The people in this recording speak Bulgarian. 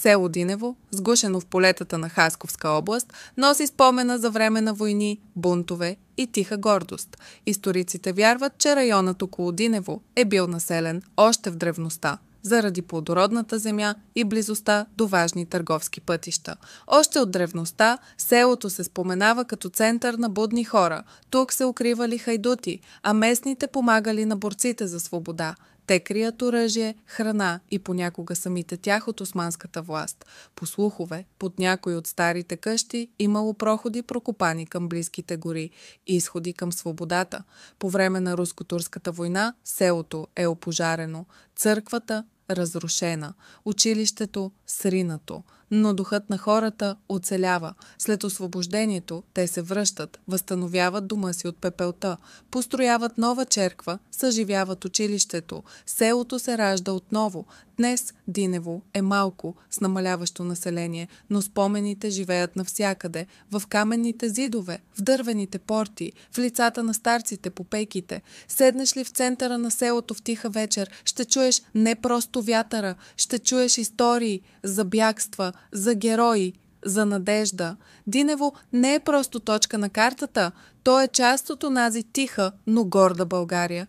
Село Динево, сгушено в полетата на Хасковска област, носи спомена за време на войни, бунтове и тиха гордост. Историците вярват, че районът около Динево е бил населен още в древността, заради плодородната земя и близостта до важни търговски пътища. Още от древността селото се споменава като център на будни хора. Тук се укривали хайдути, а местните помагали на борците за свобода. Те крият оръжие, храна и понякога самите тях от османската власт. По слухове, под някои от старите къщи имало проходи прокопани към близките гори, изходи към свободата. По време на руско-турската война селото е опожарено, църквата разрушена, училището сринато, но духът на хората оцелява. След освобождението те се връщат, възстановяват дома си от пепелта, построяват нова черква, съживяват училището. Селото се ражда отново. Днес Динево е малко, с намаляващо население, но спомените живеят навсякъде, в каменните зидове, в дървените порти, в лицата на старците по пейките. Седнеш ли в центъра на селото в тиха вечер, ще чуеш не просто вятъра, ще чуеш истории за бягства, за герои, за надежда. Динево не е просто точка на картата, то е част от онази тиха, но горда България,